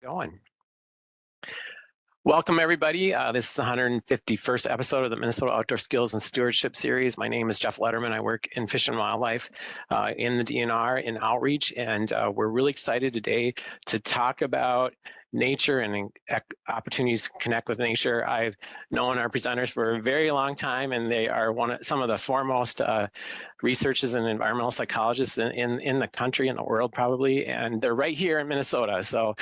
Going. Welcome, everybody. This is the 151st episode of the Minnesota Outdoor Skills and Stewardship Series. My name is Jeff Letterman. I work in Fish and Wildlife in the DNR in outreach, and we're really excited today to talk about nature and opportunities to connect with nature. I've known our presenters for a very long time, and they are some of the foremost researchers and environmental psychologists in the country and the world, probably, and they're right here in Minnesota. So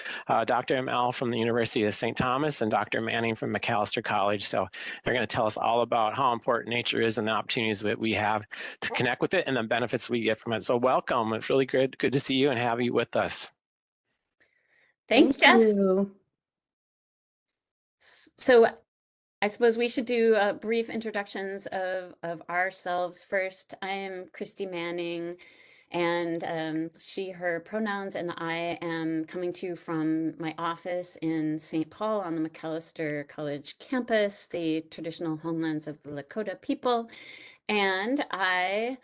Dr. Amel from the University of St. Thomas and Dr. Manning from McAllister College. So they're going to tell us all about how important nature is and the opportunities that we have to connect with it and the benefits we get from it. So welcome. It's really good to see you and have you with us. Thanks, Jeff. You. So I suppose we should do brief introductions of ourselves first. I am Christie Manning, and she, her pronouns, and I am coming to you from my office in St. Paul on the McAllister College campus, the traditional homelands of the Lakota people. And I,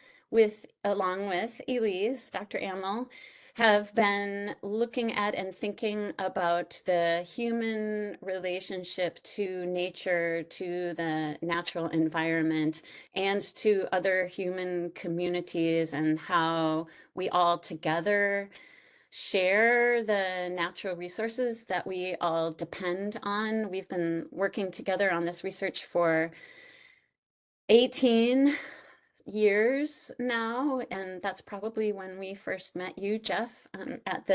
along with Elise, Dr. Amel, have been looking at and thinking about the human relationship to nature, to the natural environment, and to other human communities, and how we all together share the natural resources that we all depend on. We've been working together on this research for 18 years now, and that's probably when we first met you, Jeff, at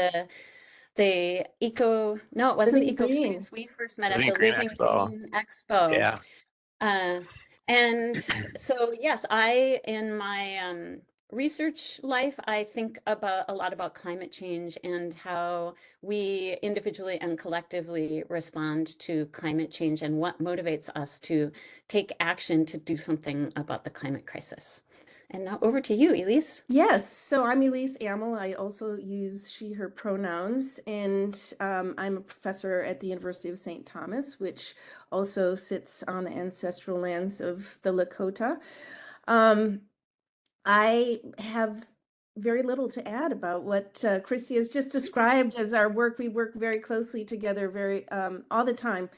the eco, no, it wasn't the eco experience. We first met at the Living Green Expo. Yeah. And so, yes, I, in my research life, I think a lot about climate change and how we individually and collectively respond to climate change and what motivates us to take action to do something about the climate crisis. And now over to you, Elise. Yes, so I'm Elise Amel. I also use she, her pronouns, and I'm a professor at the University of St. Thomas, which also sits on the ancestral lands of the Lakota. I have very little to add about what Christie has just described as our work. We work very closely together all the time.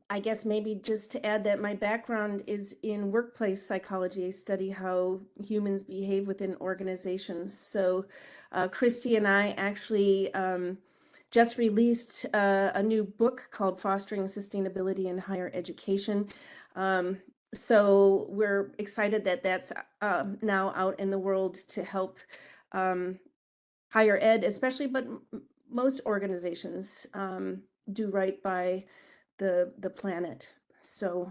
I guess maybe just to add that my background is in workplace psychology. I study how humans behave within organizations. So Christie and I actually just released a new book called Fostering Sustainability in Higher Education. So we're excited that that's now out in the world to help higher ed, especially, but most organizations do right by the planet. So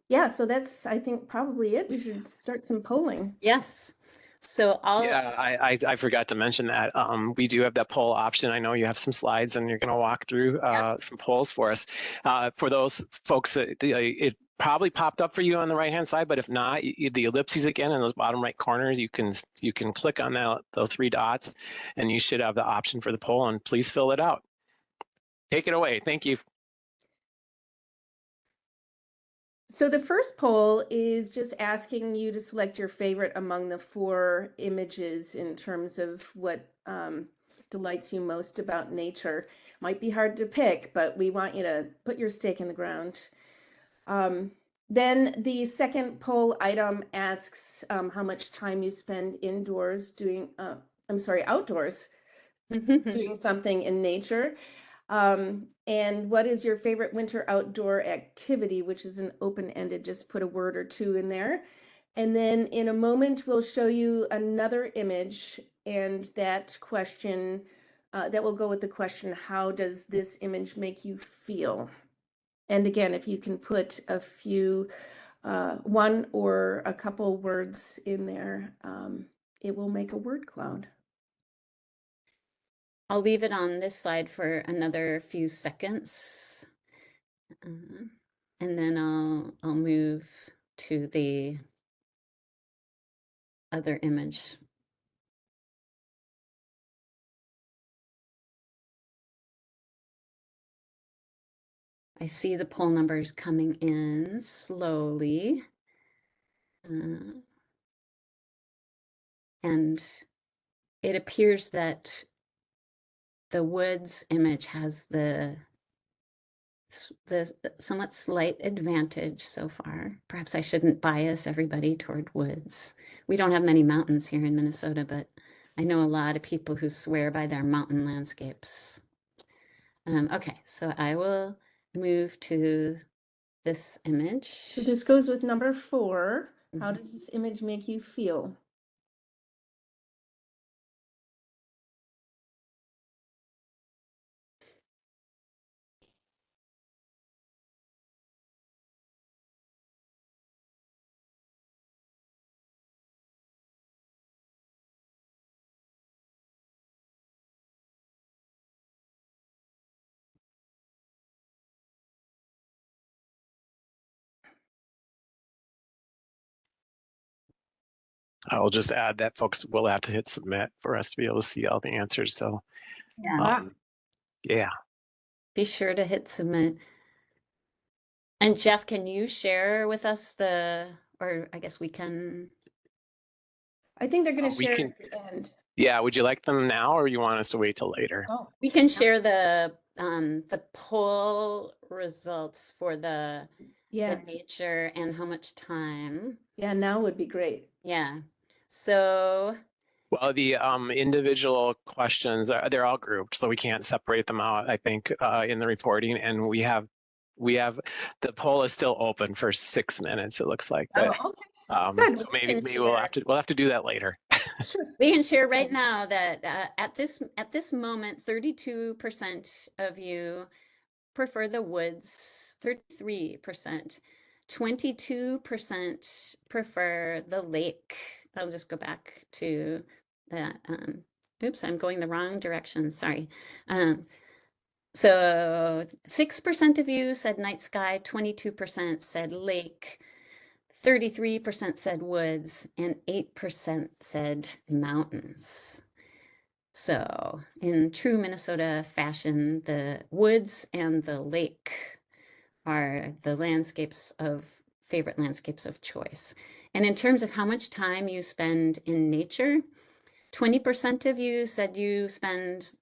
yeah, so that's, I think, probably it. We should start some polling. Yes. So I forgot to mention that we do have that poll option. I know you have some slides and you're going to walk through some polls for us. For those folks that it probably popped up for you on the right hand side, but if not, the ellipses again in those bottom right corners, you can click on those three dots and you should have the option for the poll, and please fill it out. Take it away. Thank you. So the first poll is just asking you to select your favorite among the four images in terms of what delights you most about nature. Might be hard to pick, but we want you to put your stake in the ground. Then the second poll item asks how much time you spend outdoors doing something in nature. And what is your favorite winter outdoor activity, which is an open-ended, just put a word or two in there. And then in a moment, we'll show you another image, and that question, that will go with the question, how does this image make you feel? And again, if you can put a few, one or a couple words in there, it will make a word cloud. I'll leave it on this slide for another few seconds, and then I'll move to the other image. I see the poll numbers coming in slowly, and it appears that the woods image has the somewhat slight advantage so far. Perhaps I shouldn't bias everybody toward woods. We don't have many mountains here in Minnesota, but I know a lot of people who swear by their mountain landscapes. Okay, so I will move to this image. So this goes with number 4. How does this image make you feel? I will just add that folks will have to hit submit for us to be able to see all the answers. So, yeah. Be sure to hit submit. And Jeff, can you share with us or I guess we can. I think they're going to We share can, at the end. yeah, would you like them now or you want us to wait till later? Oh, We can share the poll results for the nature and how much time. Yeah, now would be great. Yeah. So. Well, the individual questions, they're all grouped, so we can't separate them out, I think, in the reporting. And we have, the poll is still open for 6 minutes, it looks like. But, Good. so maybe we'll have to do that later. Sure. We can share right now that at this moment, 32% of you prefer the woods, 33%, 22% prefer the lake. I'll just go back to that. Oops, I'm going the wrong direction. Sorry. So 6% of you said night sky, 22% said lake, 33% said woods, and 8% said mountains. So in true Minnesota fashion, the woods and the lake are the favorite landscapes of choice. And in terms of how much time you spend in nature, 20% of you said you spend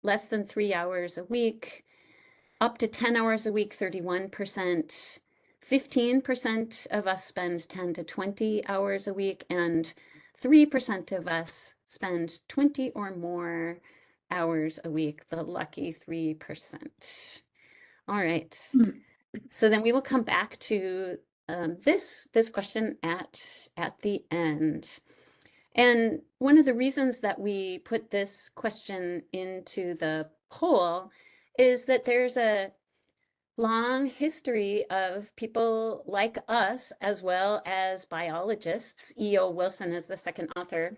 less than 3 hours a week, up to 10 hours a week, 31%. 15% of us spend 10 to 20 hours a week, and 3% of us spend 20 or more hours a week, the lucky 3%. All right. So then we will come back to this question at the end. And one of the reasons that we put this question into the poll is that there's a long history of people like us, as well as biologists. E.O. Wilson is the second author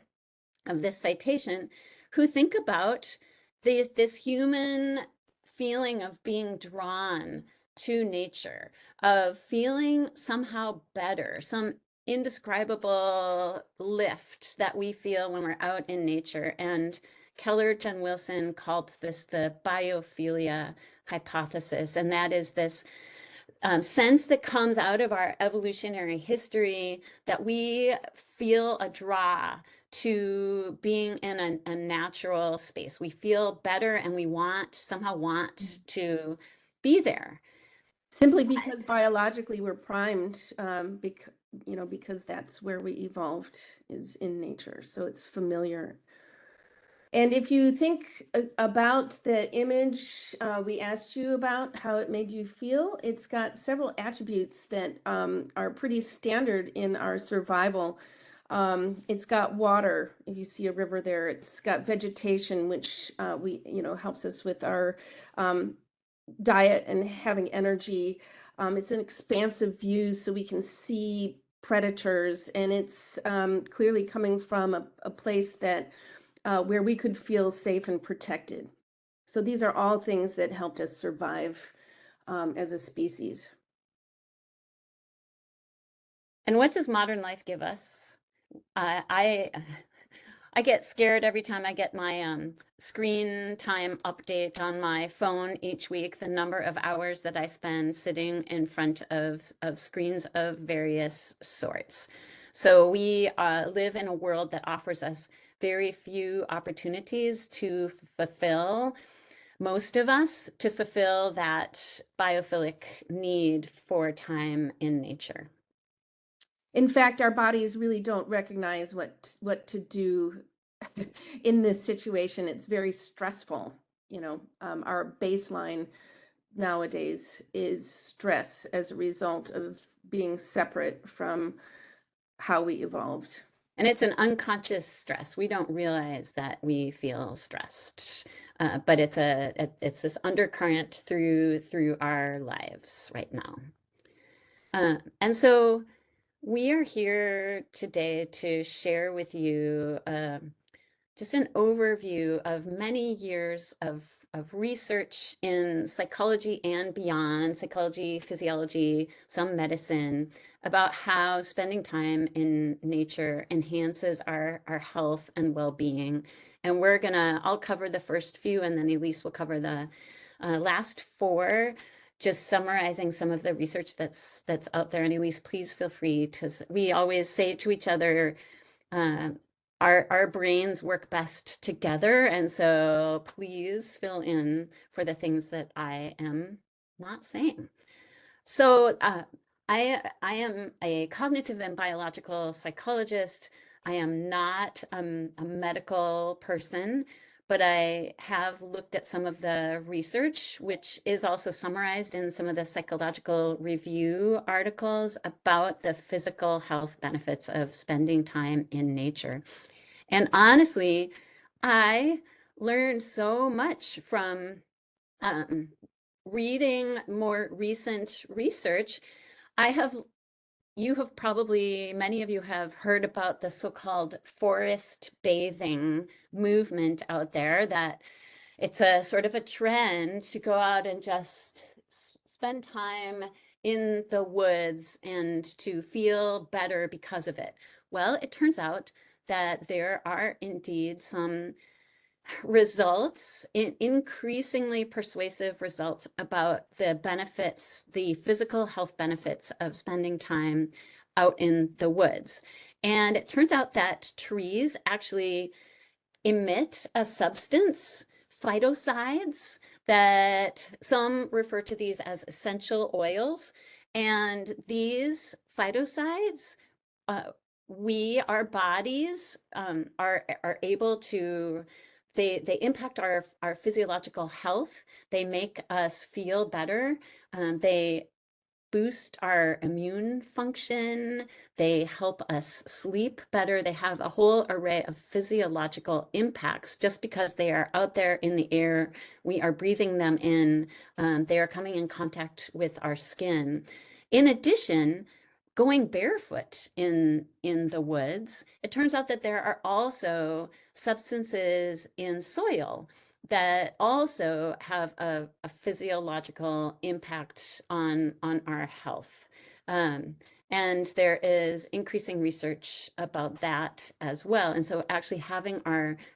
of this citation, who think about this human feeling of being drawn to nature, of feeling somehow better, some indescribable lift that we feel when we're out in nature. And Keller Jen Wilson called this the biophilia hypothesis. And that is this sense that comes out of our evolutionary history that we feel a draw to being in a natural space. We feel better and we somehow want to be there. Simply because biologically we're primed, because that's where we evolved, is in nature. So it's familiar. And if you think about the image we asked you about, how it made you feel, it's got several attributes that are pretty standard in our survival. It's got water. If you see a river there, it's got vegetation, which helps us with our diet and having energy. It's an expansive view, so we can see predators, and it's clearly coming from a place that where we could feel safe and protected. So these are all things that helped us survive as a species. And what does modern life give us? I get scared every time I get my screen time update on my phone each week, the number of hours that I spend sitting in front of screens of various sorts. So we live in a world that offers us very few opportunities to fulfill most of us to fulfill that biophilic need for time in nature. In fact, our bodies really don't recognize what to do in this situation. It's very stressful. Our baseline nowadays is stress as a result of being separate from how we evolved. And it's an unconscious stress. We don't realize that we feel stressed, but it's this undercurrent through our lives right now. And so we are here today to share with you just an overview of many years of research in psychology and beyond, psychology, physiology, some medicine, about how spending time in nature enhances our health and well-being. And I'll cover the first few, and then Elise will cover the last four, just summarizing some of the research that's out there. And Elise, please feel free to, we always say to each other, our brains work best together. And so please fill in for the things that I am not saying. So I am a cognitive and biological psychologist. I am not a medical person, but I have looked at some of the research, which is also summarized in some of the psychological review articles about the physical health benefits of spending time in nature. And honestly, I learned so much from reading more recent research. You have probably, many of you have heard about the so-called forest bathing movement out there, that it's a sort of a trend to go out and just spend time in the woods and to feel better because of it. Well, it turns out that there are indeed some results, increasingly persuasive results about the benefits, the physical health benefits of spending time out in the woods. And it turns out that trees actually emit a substance, phytosides, that some refer to these as essential oils. And these phytosides, our bodies are able to, they impact our physiological health. They make us feel better. They boost our immune function. They help us sleep better. They have a whole array of physiological impacts just because they are out there in the air. We are breathing them in. They are coming in contact with our skin. In addition, going barefoot in the woods, it turns out that there are also substances in soil that also have a physiological impact on our health. And there is increasing research about that as well. And so actually having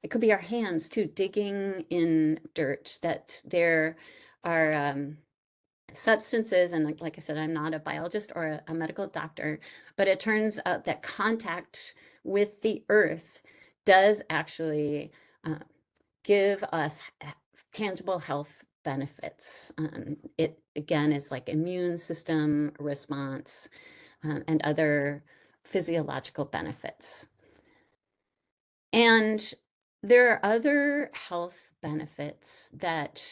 it could be our hands too, digging in dirt, that there are substances, and like I said, I'm not a biologist or a medical doctor, but it turns out that contact with the earth does actually give us tangible health benefits. It again is like immune system response and other physiological benefits. And there are other health benefits that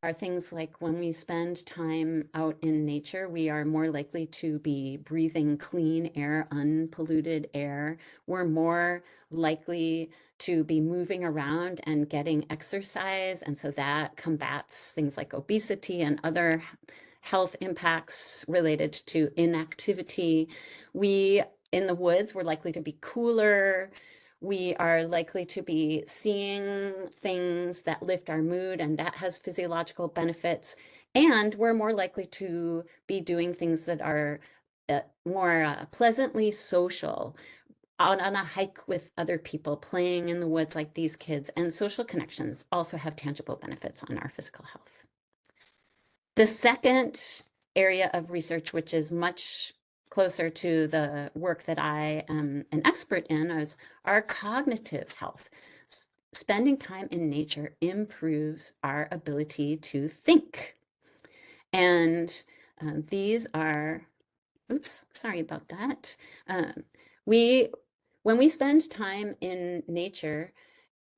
are things like when we spend time out in nature, we are more likely to be breathing clean air, unpolluted air. We're more likely to be moving around and getting exercise. And so that combats things like obesity and other health impacts related to inactivity. In the woods, we're likely to be cooler. We are likely to be seeing things that lift our mood, and that has physiological benefits. And we're more likely to be doing things that are more pleasantly social, out on a hike with other people, playing in the woods like these kids. And social connections also have tangible benefits on our physical health. The second area of research, which is much closer to the work that I am an expert in, is our cognitive health. spending time in nature improves our ability to think. And these are, oops, sorry about that. When we spend time in nature,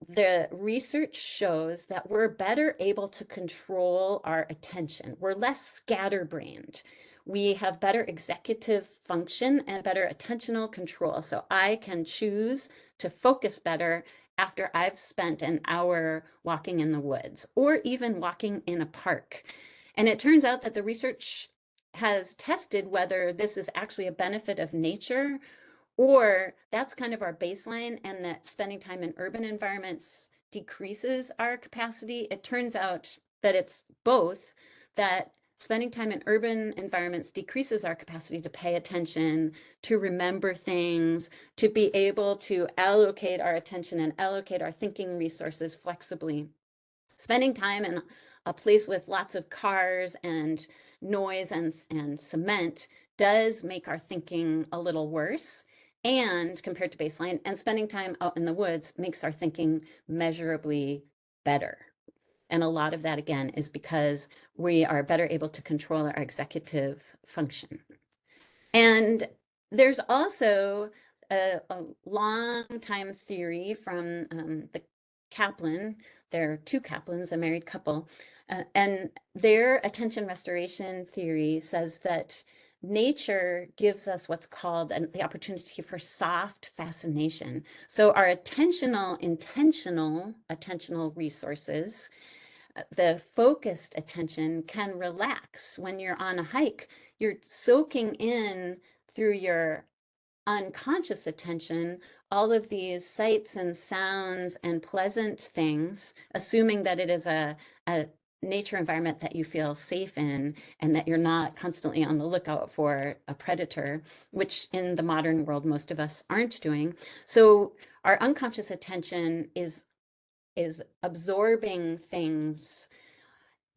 the research shows that we're better able to control our attention. We're less scatterbrained. We have better executive function and better attentional control. So I can choose to focus better after I've spent an hour walking in the woods or even walking in a park. And it turns out that the research has tested whether this is actually a benefit of nature, or that's kind of our baseline, and that spending time in urban environments decreases our capacity. It turns out that it's both, that spending time in urban environments decreases our capacity to pay attention, to remember things, to be able to allocate our attention and allocate our thinking resources flexibly. Spending time in a place with lots of cars and noise and cement does make our thinking a little worse, and compared to baseline, and spending time out in the woods makes our thinking measurably better. And a lot of that, again, is because we are better able to control our executive function. And there's also a long time theory from the Kaplan. There are two Kaplans, a married couple, and their attention restoration theory says that nature gives us what's called the opportunity for soft fascination. So our intentional resources, the focused attention, can relax. When you're on a hike, you're soaking in through your unconscious attention all of these sights and sounds and pleasant things, assuming that it is a nature environment that you feel safe in and that you're not constantly on the lookout for a predator, which in the modern world most of us aren't doing. So our unconscious attention is absorbing things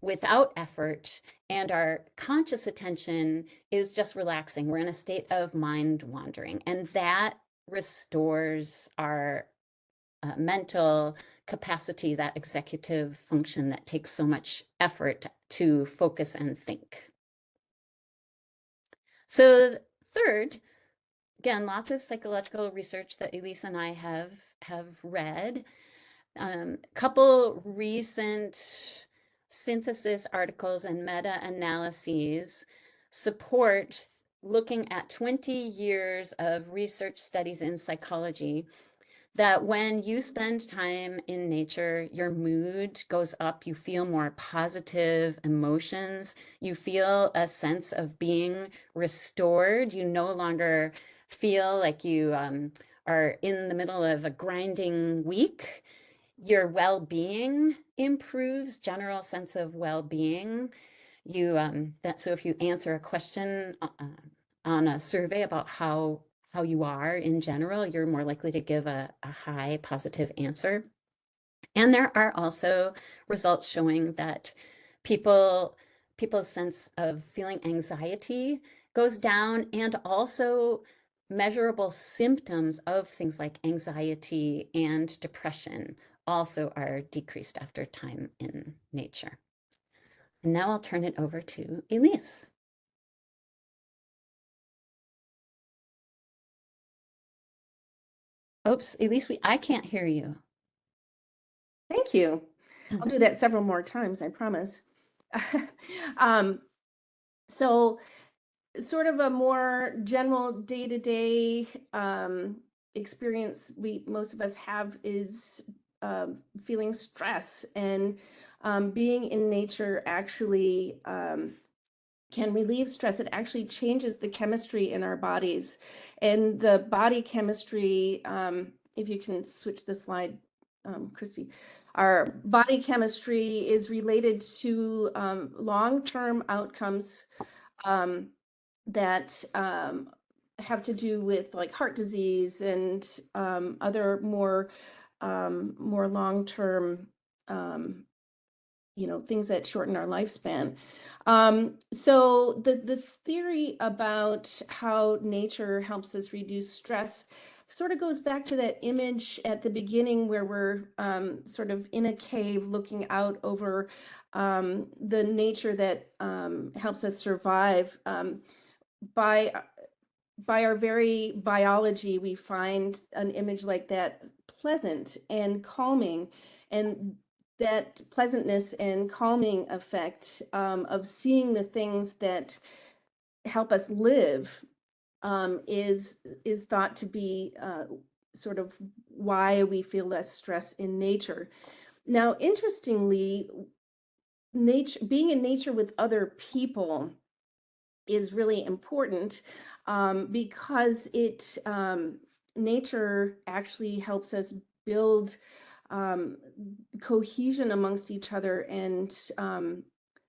without effort, and our conscious attention is just relaxing. We're in a state of mind wandering, and that restores our mental capacity, that executive function that takes so much effort to focus and think. So third, again, lots of psychological research that Elise and I have read. Couple recent synthesis articles and meta-analyses support looking at 20 years of research studies in psychology that when you spend time in nature, your mood goes up, you feel more positive emotions, you feel a sense of being restored, you no longer feel like you are in the middle of a grinding week. Your well-being improves, general sense of well-being. So if you answer a question on a survey about how you are in general, you're more likely to give a high positive answer. And there are also results showing that people's sense of feeling anxiety goes down, and also measurable symptoms of things like anxiety and depression also are decreased after time in nature. And now I'll turn it over to Elise. Oops, Elise, I can't hear you. Thank you. I'll do that several more times, I promise. So sort of a more general day-to-day experience most of us have is feeling stress, and being in nature actually can relieve stress. It actually changes the chemistry in our bodies, and the body chemistry, if you can switch the slide, Christy, our body chemistry is related to long-term outcomes that have to do with like heart disease and other more long-term things that shorten our lifespan. So the theory about how nature helps us reduce stress sort of goes back to that image at the beginning where we're sort of in a cave looking out over the nature that helps us survive. By our very biology, we find an image like that pleasant and calming, and that pleasantness and calming effect of seeing the things that help us live is thought to be sort of why we feel less stress in nature. Now, interestingly, being in nature with other people is really important because nature actually helps us build cohesion amongst each other and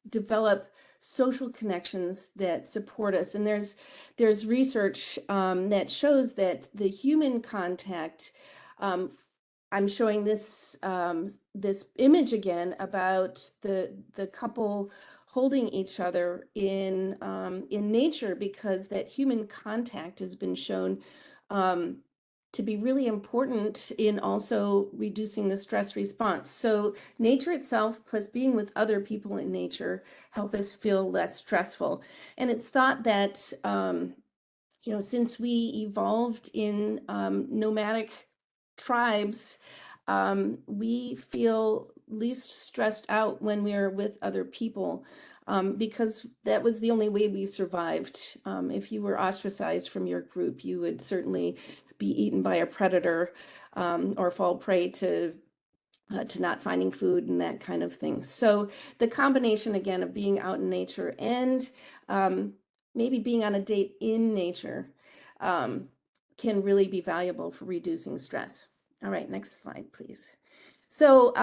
develop social connections that support us. And there's research that shows that the human contact, I'm showing this this image again about the couple holding each other in nature, because that human contact has been shown to be really important in also reducing the stress response. So nature itself plus being with other people in nature help us feel less stressful. And it's thought that since we evolved in nomadic tribes, we feel least stressed out when we are with other people, because that was the only way we survived. If you were ostracized from your group, you would certainly be eaten by a predator or fall prey to not finding food and that kind of thing. So the combination again of being out in nature and maybe being on a date in nature can really be valuable for reducing stress. All right, next slide, please. So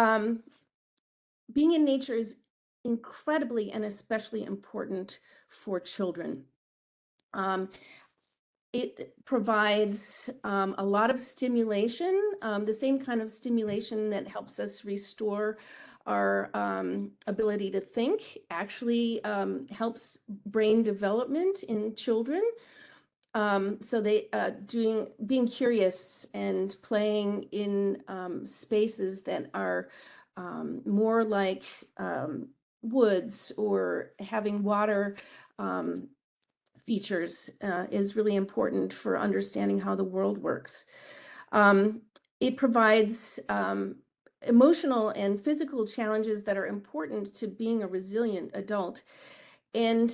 being in nature is incredibly and especially important for children. It provides a lot of stimulation, the same kind of stimulation that helps us restore our ability to think, actually helps brain development in children. So they being curious and playing in spaces that are more like woods or having water features is really important for understanding how the world works. It provides emotional and physical challenges that are important to being a resilient adult. And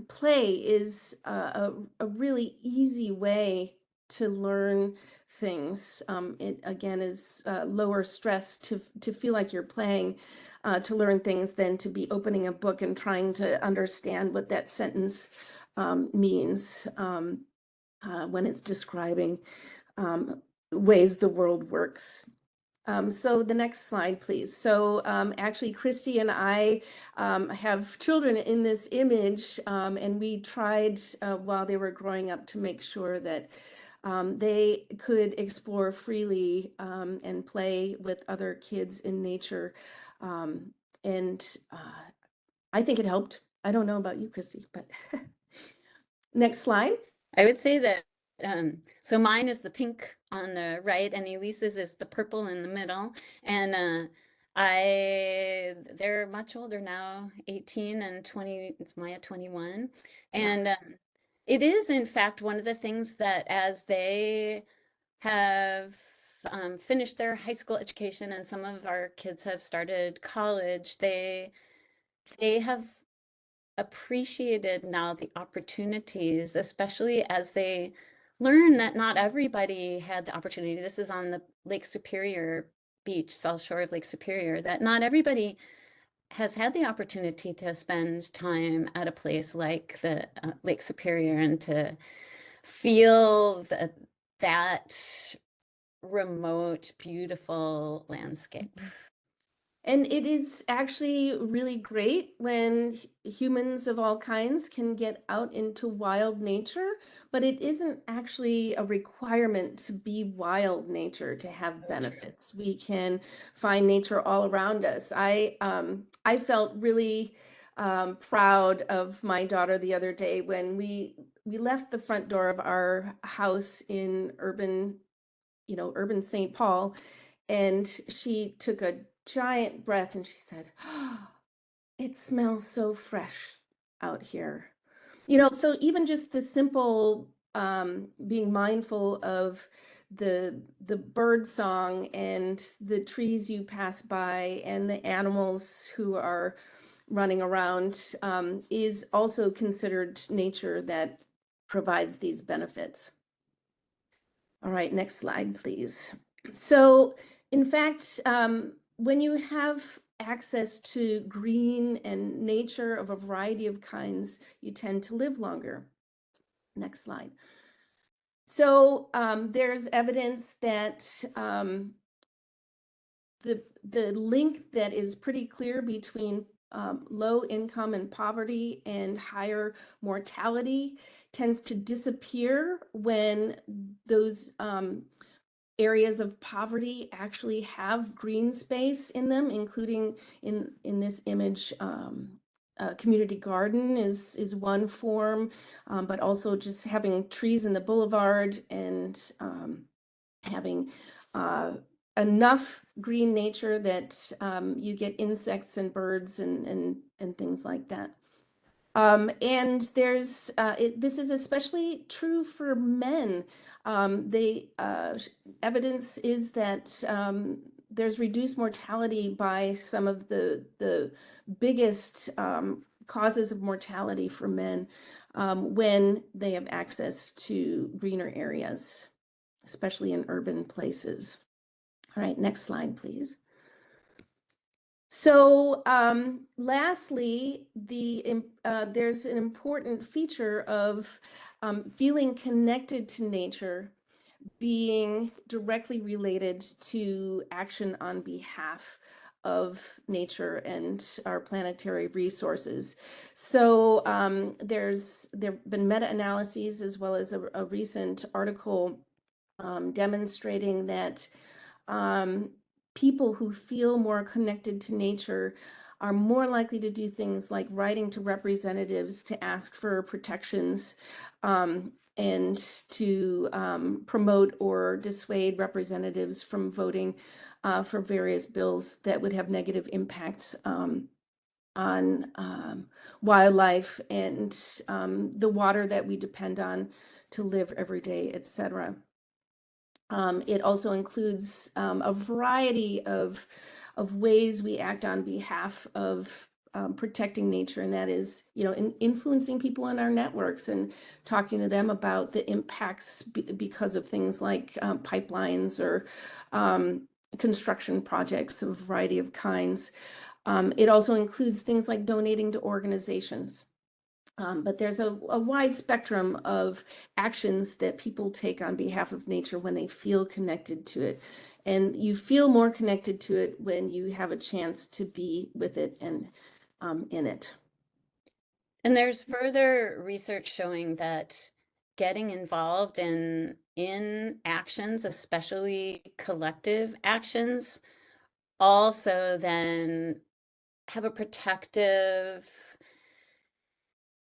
play is a really easy way to learn things. It again is lower stress to feel like you're playing, to learn things than to be opening a book and trying to understand what that sentence means when it's describing ways the world works. So the next slide, please. So actually, Christie and I have children in this image, and we tried while they were growing up to make sure that they could explore freely and play with other kids in nature. And I think it helped. I don't know about you, Christie, but next slide. I would say that, so mine is the pink on the right, and Elise's is the purple in the middle. And they're much older now, 18 and 20, it's Maya 21. And it is, in fact, one of the things that as they have finished their high school education and some of our kids have started college, they have appreciated now the opportunities, especially as they learn that not everybody had the opportunity. This is on the Lake Superior beach, south shore of Lake Superior, that not everybody has had the opportunity to spend time at a place like the Lake Superior and to feel that remote, beautiful landscape. And it is actually really great when humans of all kinds can get out into wild nature, but it isn't actually a requirement to be wild nature to have benefits. We can find nature all around us. I felt really proud of my daughter the other day when we we left the front door of our house in urban St. Paul, and she took a giant breath and she said, "Oh, it smells so fresh out here." So even just the simple being mindful of the bird song and the trees you pass by and the animals who are running around is also considered nature that provides these benefits. All right, next slide, please. So, in fact, when you have access to green and nature of a variety of kinds, you tend to live longer. Next slide. So, there's evidence that the link that is pretty clear between low income and poverty and higher mortality tends to disappear when those areas of poverty actually have green space in them, including in this image. Community garden is one form, but also just having trees in the boulevard and having enough green nature that you get insects and birds and things like that. And there's this is especially true for men. Evidence is that there's reduced mortality by some of the biggest causes of mortality for men when they have access to greener areas, especially in urban places. All right, next slide, please. So lastly, there's an important feature of feeling connected to nature being directly related to action on behalf of nature and our planetary resources. So there have been meta-analyses as well as a recent article demonstrating that people who feel more connected to nature are more likely to do things like writing to representatives to ask for protections and to promote or dissuade representatives from voting for various bills that would have negative impacts on wildlife and the water that we depend on to live every day, etc. It also includes a variety of ways we act on behalf of protecting nature, and that is, influencing people in our networks and talking to them about the impacts because of things like pipelines or construction projects of a variety of kinds. It also includes things like donating to organizations. But there's a wide spectrum of actions that people take on behalf of nature when they feel connected to it. And you feel more connected to it when you have a chance to be with it and in it. And there's further research showing that getting involved in actions, especially collective actions, also then have a protective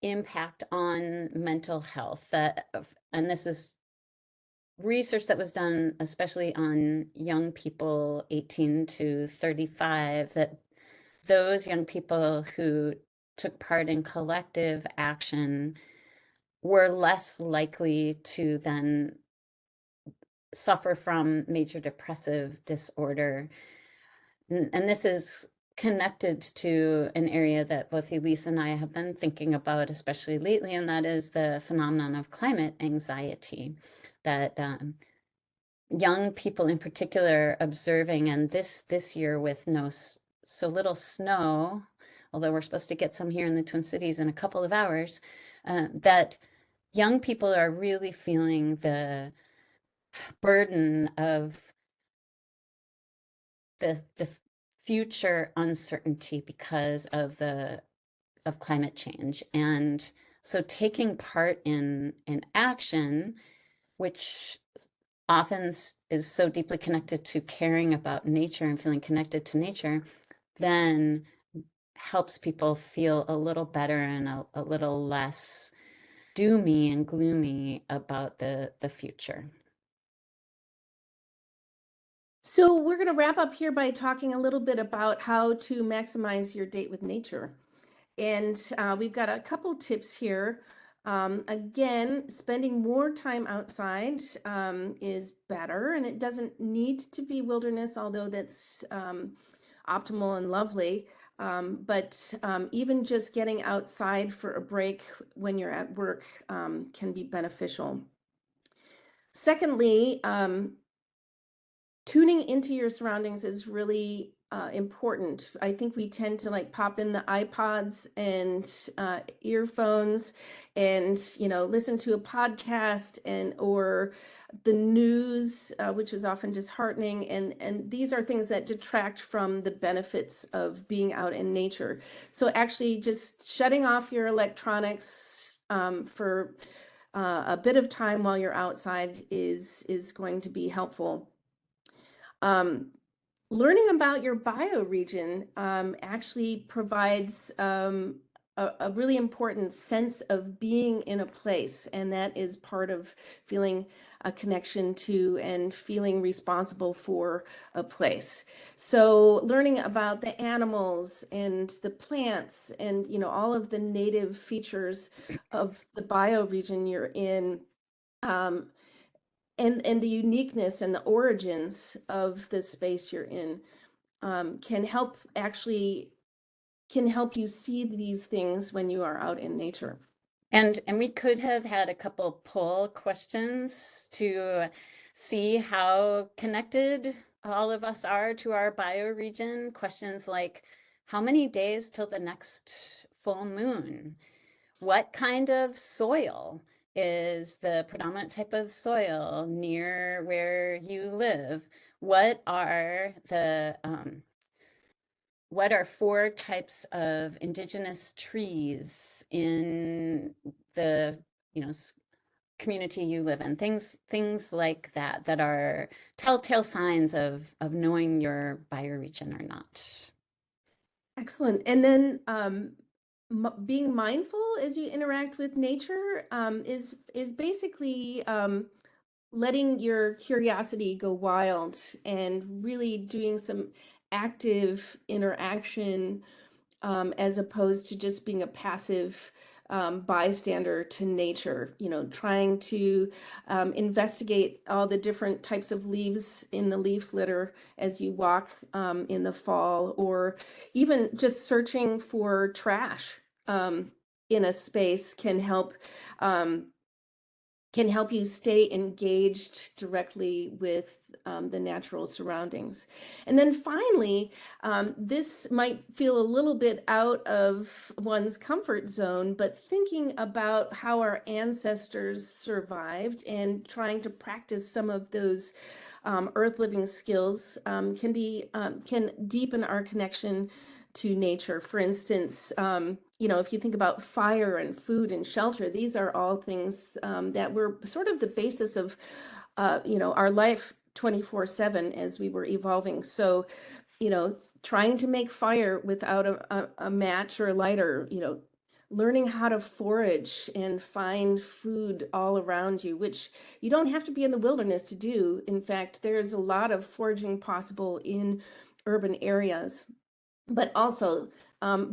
impact on mental health. And this is research that was done especially on young people 18 to 35, that those young people who took part in collective action were less likely to then suffer from major depressive disorder. And this is connected to an area that both Elise and I have been thinking about, especially lately, and that is the phenomenon of climate anxiety that young people in particular observing. And this year with so little snow, although we're supposed to get some here in the Twin Cities in a couple of hours, that young people are really feeling the burden of the future uncertainty because of climate change. And so taking part in action, which often is so deeply connected to caring about nature and feeling connected to nature, then helps people feel a little better and a little less doomy and gloomy about the future. So we're going to wrap up here by talking a little bit about how to maximize your date with nature. And we've got a couple tips here. Again, spending more time outside is better, and it doesn't need to be wilderness, although that's optimal and lovely. But even just getting outside for a break when you're at work can be beneficial. Secondly, tuning into your surroundings is really important. I think we tend to like pop in the iPods and earphones and, listen to a podcast or the news, which is often disheartening. And these are things that detract from the benefits of being out in nature. So actually just shutting off your electronics for a bit of time while you're outside is going to be helpful. Learning about your bioregion actually provides a really important sense of being in a place, and that is part of feeling a connection to and feeling responsible for a place. So learning about the animals and the plants and all of the native features of the bioregion you're in, and the uniqueness and the origins of the space you're in can help you see these things when you are out in nature. And we could have had a couple poll questions to see how connected all of us are to our bioregion. Questions like, how many days till the next full moon? What kind of soil is the predominant type of soil near where you live? What are 4 types of indigenous trees in the community you live in? Things like that are telltale signs of knowing your bioregion or not. Excellent. And then being mindful as you interact with nature is basically letting your curiosity go wild and really doing some active interaction as opposed to just being a passive bystander to nature, trying to investigate all the different types of leaves in the leaf litter as you walk in the fall, or even just searching for trash in a space can help you stay engaged directly with the natural surroundings. And then finally, this might feel a little bit out of one's comfort zone, but thinking about how our ancestors survived and trying to practice some of those earth living skills can deepen our connection to nature. For instance, if you think about fire and food and shelter, these are all things that were sort of the basis of, our life 24/7 as we were evolving. So, trying to make fire without a match or a lighter, learning how to forage and find food all around you, which you don't have to be in the wilderness to do. In fact, there's a lot of foraging possible in urban areas. But also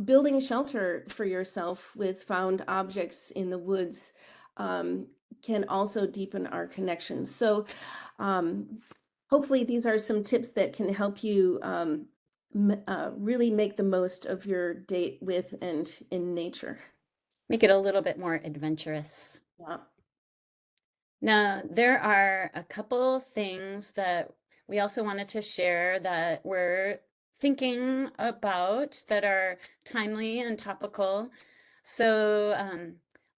building shelter for yourself with found objects in the woods can also deepen our connections. So hopefully these are some tips that can help you really make the most of your date with and in nature. Make it a little bit more adventurous. Yeah. Now, there are a couple things that we also wanted to share that we're thinking about that are timely and topical. So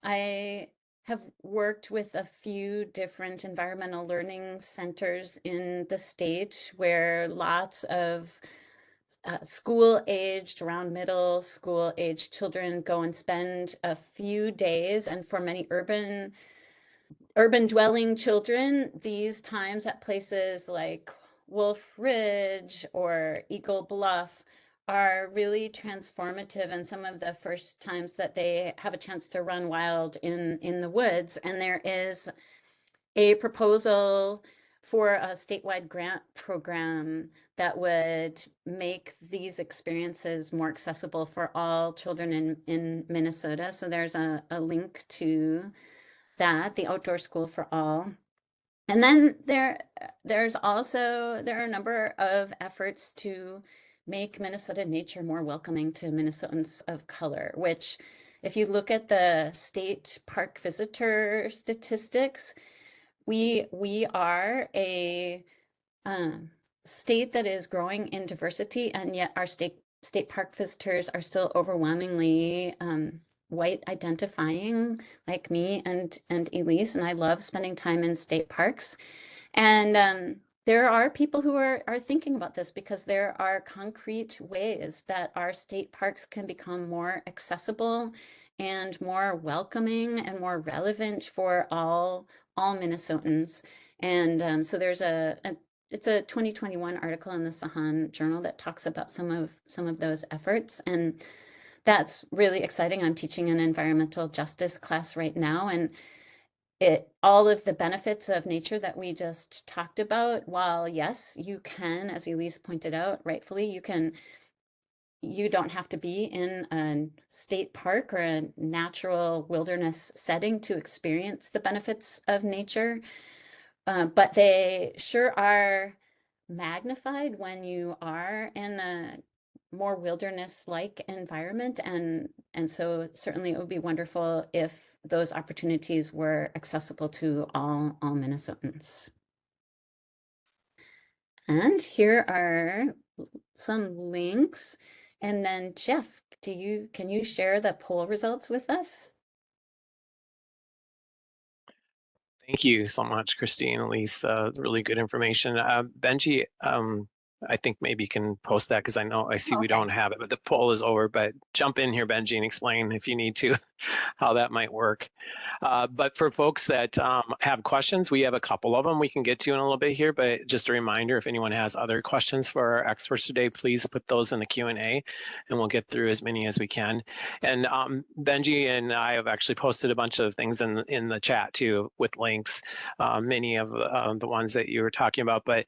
I have worked with a few different environmental learning centers in the state where lots of school-aged, around middle school-aged children go and spend a few days. And for many urban dwelling children, these times at places like Wolf Ridge or Eagle Bluff are really transformative, and some of the first times that they have a chance to run wild in the woods. And there is a proposal for a statewide grant program that would make these experiences more accessible for all children in Minnesota. So there's a link to that, the Outdoor School for All. And then there are a number of efforts to make Minnesota nature more welcoming to Minnesotans of color, which if you look at the state park visitor statistics, we are a state that is growing in diversity, and yet our state park visitors are still overwhelmingly white identifying, like me and Elise, and I love spending time in state parks. And there are people who are thinking about this, because there are concrete ways that our state parks can become more accessible and more welcoming and more relevant for all Minnesotans. And so there's it's a 2021 article in the Sahan Journal that talks about some of those efforts, and that's really exciting. I'm teaching an environmental justice class right now, and all of the benefits of nature that we just talked about, while yes, you can, as Elise pointed out, rightfully, you don't have to be in a state park or a natural wilderness setting to experience the benefits of nature. But they sure are magnified when you are in a more wilderness-like environment. And so certainly it would be wonderful if those opportunities were accessible to all Minnesotans. And here are some links. And then Jeff, can you share the poll results with us? Thank you so much, Christine and Elise. Really good information. Benji, I think maybe you can post that, because I see we don't have it, but the poll is over. But jump in here, Benji, and explain if you need to how that might work. But for folks that have questions, we have a couple of them we can get to in a little bit here. But just a reminder, if anyone has other questions for our experts today, please put those in the Q&A, and we'll get through as many as we can. And Benji and I have actually posted a bunch of things in the chat too, with links, many of the ones that you were talking about. But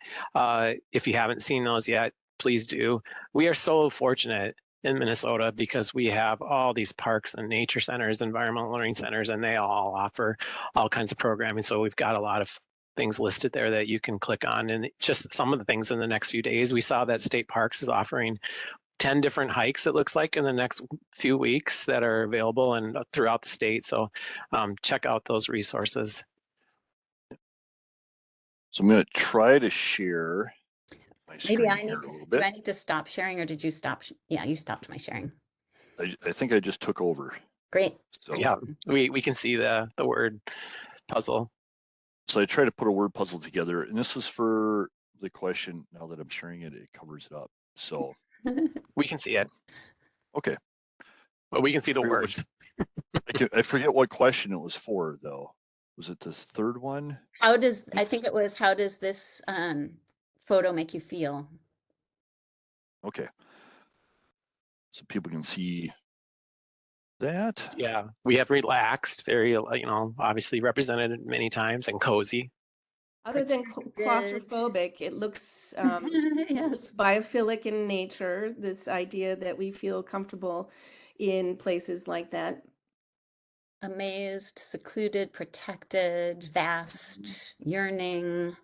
if you haven't seen those yet, please do. We are so fortunate in Minnesota because we have all these parks and nature centers, environmental learning centers, and they all offer all kinds of programming. So we've got a lot of things listed there that you can click on. And just some of the things in the next few days, we saw that State Parks is offering 10 different hikes, it looks like, in the next few weeks that are available and throughout the state. So check out those resources. So I'm going to try to share my screen. Maybe I need to, do I need to stop sharing, or did you stop? Yeah, you stopped my sharing. I think I just took over. Great. So yeah, we can see the word puzzle. So I try to put a word puzzle together, and this is for the question. Now that I'm sharing it, it covers it up. So we can see it. Okay. But we can see the words. I forget what question it was for, though. Was it the third one? I think it was, how does this photo make you feel? Okay. So people can see that. Yeah, we have relaxed, very, obviously represented many times, and cozy. Other than claustrophobic, it looks, looks biophilic in nature, this idea that we feel comfortable in places like that. Amazed, secluded, protected, vast, yearning.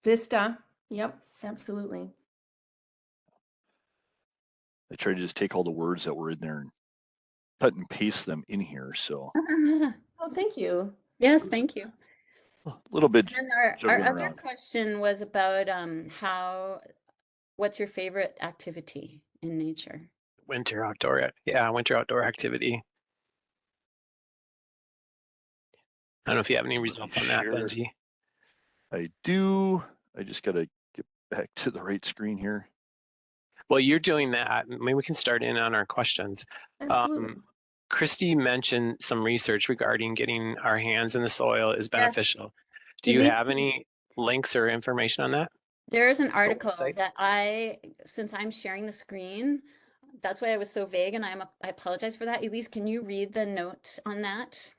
Vista. Yep, absolutely. I tried to just take all the words that were in there and cut and paste them in here. So. Oh, thank you. Yes, thank you. A little bit. And our other question was about what's your favorite activity in nature? Winter outdoor, winter outdoor activity. I don't know if you have any results on that, Benji. I do. I just got to get back to the right screen here. Well, you're doing that. Maybe we can start in on our questions. Absolutely. Christie mentioned some research regarding getting our hands in the soil is beneficial. Yes. Do you have any links or information on that? There's an article website? that since I'm sharing the screen, that's why I was so vague, and I apologize for that. Elise, can you read the note on that?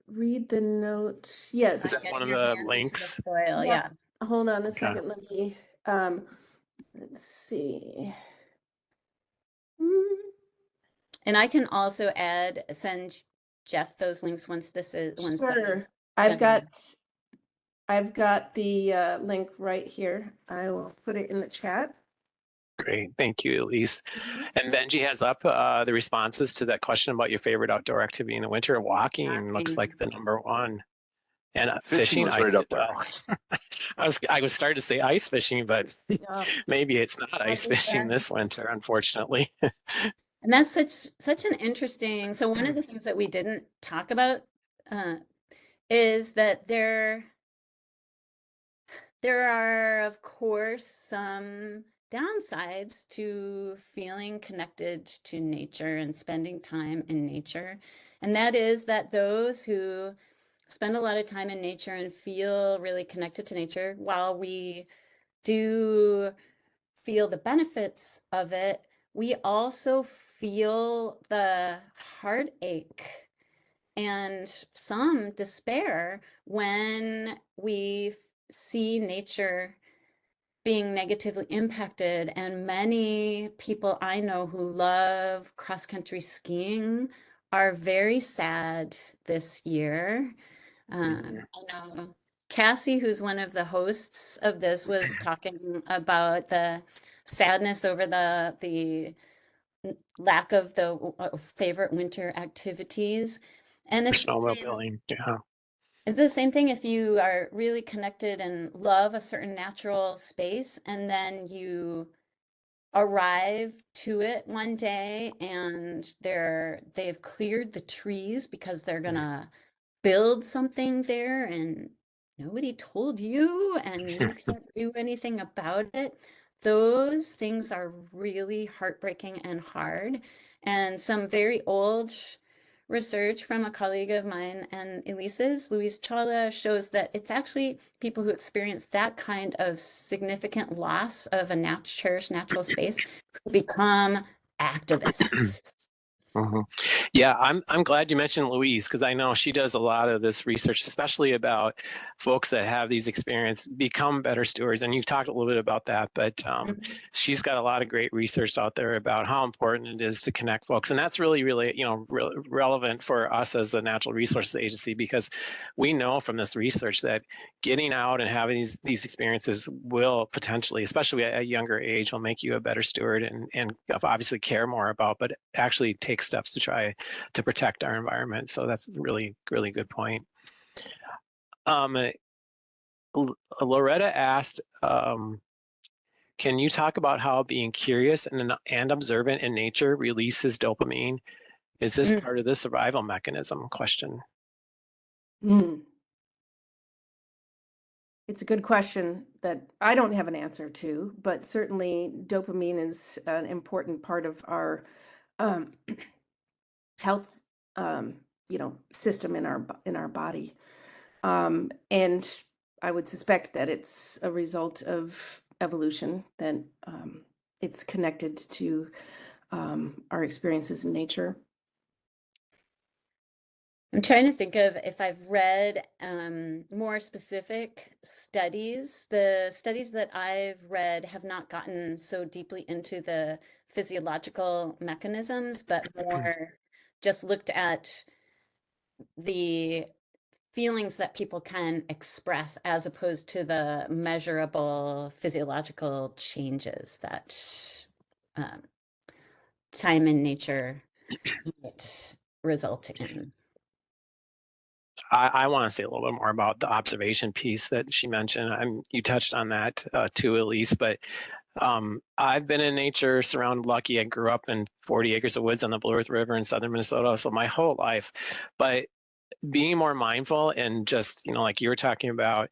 Read the note. Yes. Is that Getting one of your the hands into the links? soil, yeah. Hold on a Okay. second. Let me, let's see. And I can also send Jeff those links once Sure. done. I've got the link right here. I will put it in the chat. Great, thank you, Elise. And Benji has up the responses to that question about your favorite outdoor activity in the winter. Walking looks like the #1. And Fishing fishing, was right up there. I was starting to say ice fishing, but Yeah. maybe it's not ice fishing this Yes. winter, unfortunately. And that's such an interesting. So one of the things that we didn't talk about is that there are, of course, some downsides to feeling connected to nature and spending time in nature. And that is that those who spend a lot of time in nature and feel really connected to nature, while we do feel the benefits of it, we also feel the heartache and some despair when we see nature being negatively impacted. And many people I know who love cross-country skiing are very sad this year. I know Cassie, who's one of the hosts of this, was talking about the sadness over the lack of the favorite winter activities. And it's Snowmobiling, yeah. it's the same thing if you are really connected and love a certain natural space, and then you arrive to it one day and they've cleared the trees because they're gonna build something there, and nobody told you and you can't do anything about it. Those things are really heartbreaking and hard. And some very old research from a colleague of mine and Elise's, Louise Chawla, shows that it's actually people who experience that kind of significant loss of a cherished natural space who become activists. Yeah, I'm glad you mentioned Louise, because I know she does a lot of this research, especially about folks that have these experiences become better stewards. And you've talked a little bit about that, but she's got a lot of great research out there about how important it is to connect folks. And that's really, really, relevant for us as a natural resources agency, because we know from this research that getting out and having these experiences will potentially, especially at a younger age, will make you a better steward and obviously care more about, but actually take steps to try to protect our environment. So that's a really, really good point. Loretta asked, can you talk about how being curious and observant in nature releases dopamine? Is this part of the survival mechanism? Question. It's a good question that I don't have an answer to, but certainly dopamine is an important part of our health, system in our body, and I would suspect that it's a result of evolution, that it's connected to our experiences in nature. I'm trying to think of if I've read more specific studies. The studies that I've read have not gotten so deeply into the physiological mechanisms, but more just looked at the feelings that people can express as opposed to the measurable physiological changes that time in nature might result in. I want to say a little bit more about the observation piece that she mentioned. You touched on that too, Elise, but I've been in nature, surrounded, lucky. I grew up in 40 acres of woods on the Blue Earth River in southern Minnesota, so my whole life. But being more mindful and just, like you were talking about,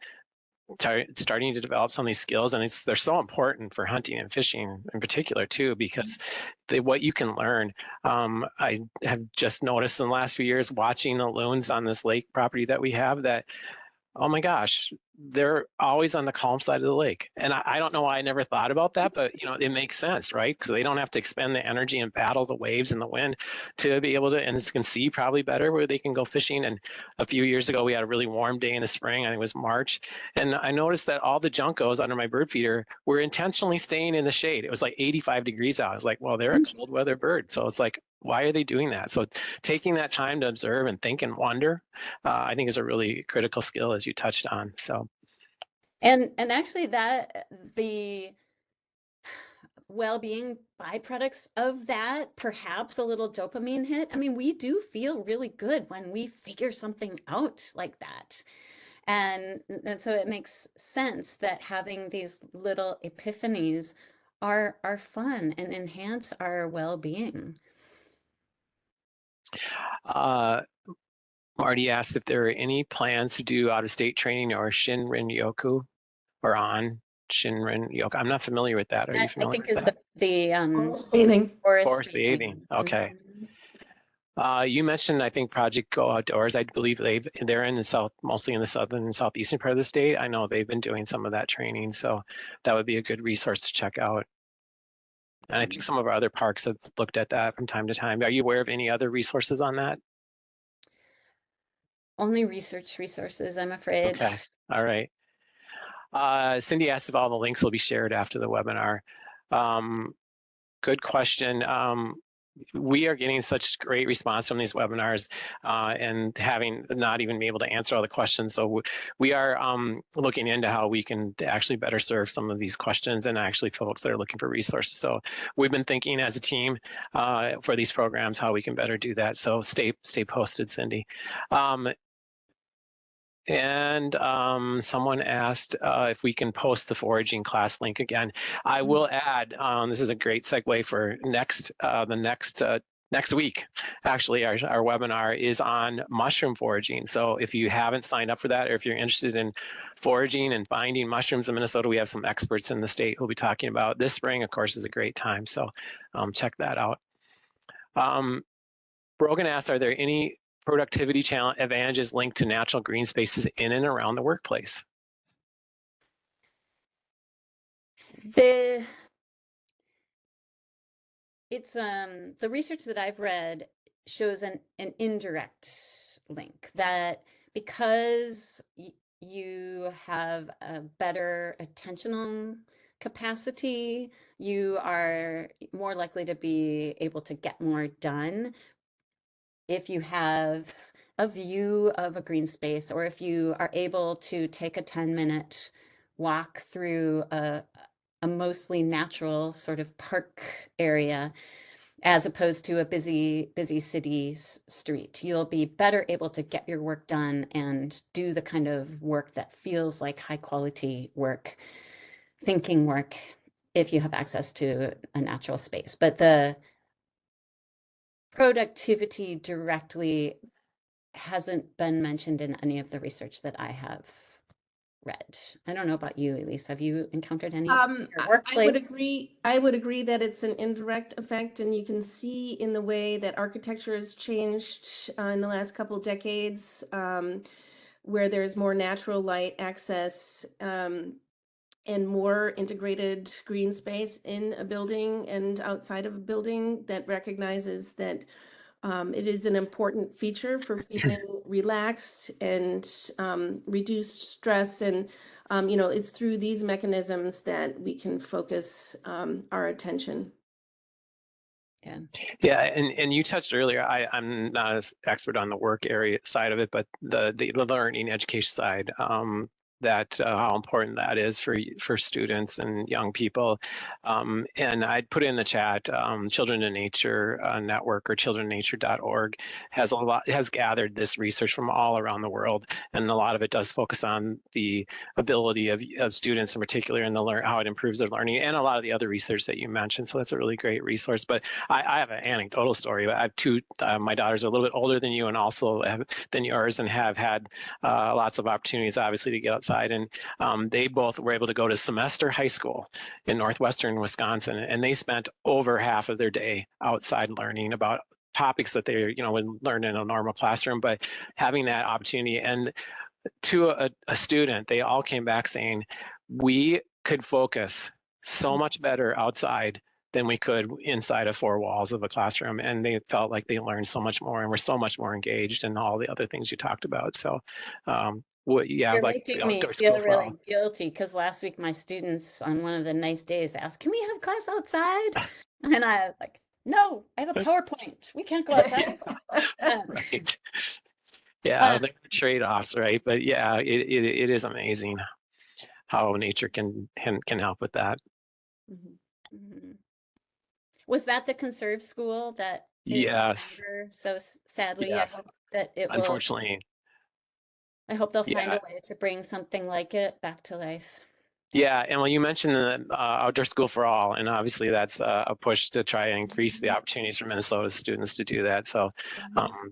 starting to develop some of these skills, and they're so important for hunting and fishing in particular too, because what you can learn. I have just noticed in the last few years watching the loons on this lake property that we have that, oh my gosh, they're always on the calm side of the lake. And I don't know why I never thought about that, but it makes sense, right? Because they don't have to expend the energy and battle the waves and the wind to be able to, and can see probably better where they can go fishing. And a few years ago, we had a really warm day in the spring, I think it was March. And I noticed that all the juncos under my bird feeder were intentionally staying in the shade. It was like 85 degrees out. I was like, well, they're a cold weather bird. So it's like, why are they doing that? So taking that time to observe and think and wonder, I think is a really critical skill, as you touched on. So. And actually that the well-being byproducts of that, perhaps a little dopamine hit. I mean, we do feel really good when we figure something out like that. And so it makes sense that having these little epiphanies are fun and enhance our well-being. Marty asked if there are any plans to do out-of-state training or Shinrin-yoku or on Shinrin-yoku. I'm not familiar with that. Are you familiar? I think with is that? the Forest bathing. Forest bathing. Okay. You mentioned, I think, Project Go Outdoors. I believe they're in the south, mostly in the southern and southeastern part of the state. I know they've been doing some of that training, so that would be a good resource to check out. And I think some of our other parks have looked at that from time to time. Are you aware of any other resources on that? Only research resources, I'm afraid. Okay, all right. Cindy asked if all the links will be shared after the webinar. Good question. We are getting such great response from these webinars and having not even been able to answer all the questions. So we are looking into how we can actually better serve some of these questions and actually folks that are looking for resources. So we've been thinking as a team for these programs, how we can better do that. So stay posted, Cindy. And someone asked if we can post the foraging class link again. I will add, this is a great segue for next week. Actually, our webinar is on mushroom foraging. So if you haven't signed up for that, or if you're interested in foraging and finding mushrooms in Minnesota, we have some experts in the state who'll be talking about this spring. Of course, is a great time. So check that out. Brogan asked, are there any productivity challenge advantages linked to natural green spaces in and around the workplace? The research that I've read shows an indirect link that because you have a better attentional capacity, you are more likely to be able to get more done if you have a view of a green space, or if you are able to take a 10-minute walk through a mostly natural sort of park area, as opposed to a busy city street. You'll be better able to get your work done and do the kind of work that feels like high quality work, thinking work, if you have access to a natural space. But the productivity directly hasn't been mentioned in any of the research that I have read. I don't know about you, Elise. Have you encountered any? I would agree that it's an indirect effect, and you can see in the way that architecture has changed in the last couple of decades, where there's more natural light access and more integrated green space in a building and outside of a building, that recognizes that it is an important feature for feeling relaxed and reduced stress. And, it's through these mechanisms that we can focus our attention. Yeah, and you touched earlier, I'm not as expert on the work area side of it, but the learning education side, that how important that is for students and young people. And I'd put in the chat, Children in Nature Network, or childreninnature.org has gathered this research from all around the world, and a lot of it does focus on the ability of students in particular, and how it improves their learning, and a lot of the other research that you mentioned. So that's a really great resource. But I have an anecdotal story. I have two, my daughters are a little bit older than you and also than yours, and have had lots of opportunities, obviously, to get outside. And they both were able to go to semester high school in northwestern Wisconsin, and they spent over half of their day outside learning about topics that they would learn in a normal classroom. But having that opportunity, and to a student, they all came back saying, we could focus so much better outside than we could inside of four walls of a classroom. And they felt like they learned so much more and were so much more engaged in all the other things you talked about. So yeah, You're like the making me outdoor feel school for all. really guilty because last week my students on one of the nice days asked, "Can we have class outside?" And I like, "No, I have a PowerPoint. We can't go outside." Right. Yeah, there are trade-offs, right? But yeah, it is amazing how nature can help with that. Mhm. Was that the conserve school that is no Yes. longer? So sadly, Yeah. I hope that it will. Unfortunately. I hope they'll find Yeah. a way to bring something like it back to life. Yeah, and well, you mentioned the outdoor school for all, and obviously that's a push to try and increase the opportunities for Minnesota students to do that. So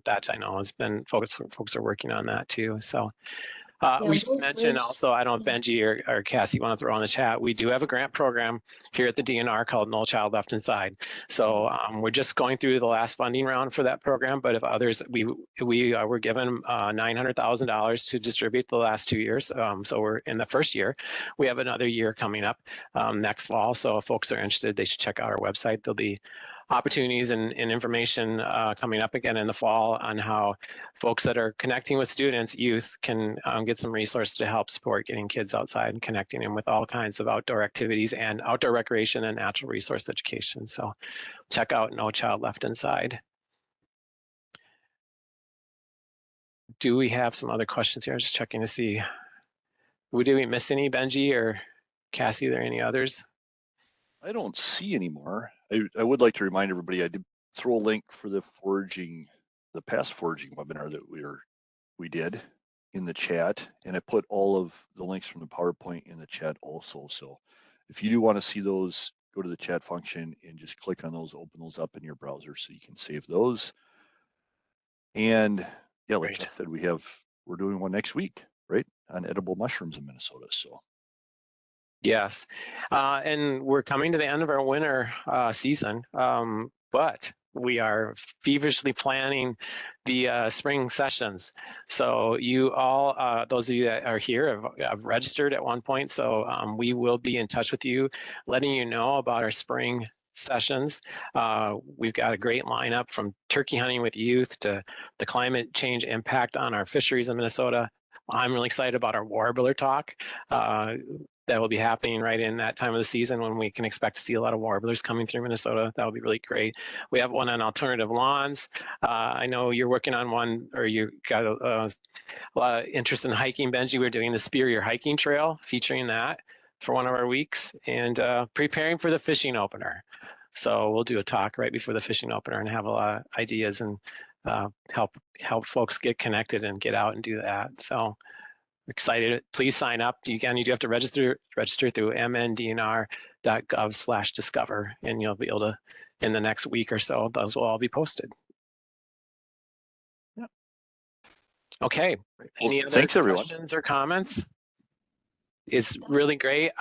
that I know has been folks are working on that too. So Yeah, we should Wolf mention Ridge. also, I don't know if Benji or Cassie want to throw in the chat, we do have a grant program here at the DNR called No Child Left Inside. So we're just going through the last funding round for that program, but if others, we were given $900,000 to distribute the last 2 years. So we're in the first year. We have another year coming up next fall. So if folks are interested, they should check out our website. There'll be opportunities and information coming up again in the fall on how folks that are connecting with students, youth, can get some resources to help support getting kids outside and connecting them with all kinds of outdoor activities and outdoor recreation and natural resource education. So check out No Child Left Inside. Do we have some other questions here? I'm just checking to see. Did we miss any, Benji or Cassie? Are there any others? I don't see any more. I would like to remind everybody, I did throw a link for the past foraging webinar that we did in the chat, and I put all of the links from the PowerPoint in the chat also. So if you do want to see those, go to the chat function and just click on those, open those up in your browser so you can save those. And yeah, like Jeff said, we're doing one next week, right, on edible mushrooms in Minnesota. So yes, and we're coming to the end of our winter season, but we are feverishly planning the spring sessions. So you all, those of you that are here have registered at one point. So we will be in touch with you, letting you know about our spring sessions. We've got a great lineup from turkey hunting with youth to the climate change impact on our fisheries in Minnesota. I'm really excited about our warbler talk. That will be happening right in that time of the season when we can expect to see a lot of warblers coming through Minnesota. That would be really great. We have one on alternative lawns. I know you're working on one, or you got a lot of interest in hiking, Benji. We're doing the Spear Your Hiking Trail, featuring that for one of our weeks, and preparing for the fishing opener. So we'll do a talk right before the fishing opener and have a lot of ideas and help folks get connected and get out and do that. So excited. Please sign up. You do have to register through mndnr.gov/discover, and you'll be able to, in the next week or so, those will all be posted. Yeah. Okay. Well, Any other thanks, everyone. questions or comments? It's really great.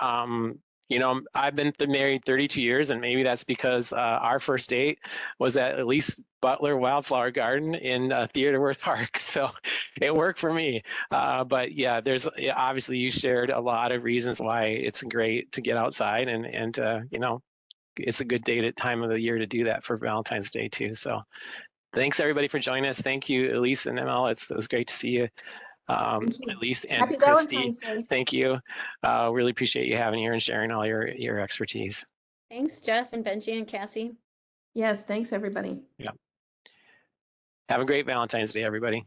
You know, I've been married 32 years, and maybe that's because our first date was at Elise Butler Wildflower Garden in Theodore Park. So it worked for me. But yeah, obviously you shared a lot of reasons why it's great to get outside, and you know, it's a good time of the year to do that for Valentine's Day too. So thanks everybody for joining us. Thank you, Elise and Amel. It was great to see you. Elise and Happy Christie, Valentine's Day. thank you. Really appreciate you having here and sharing all your expertise. Thanks, Jeff and Benji and Cassie. Yes, thanks everybody. Yeah. Have a great Valentine's Day, everybody.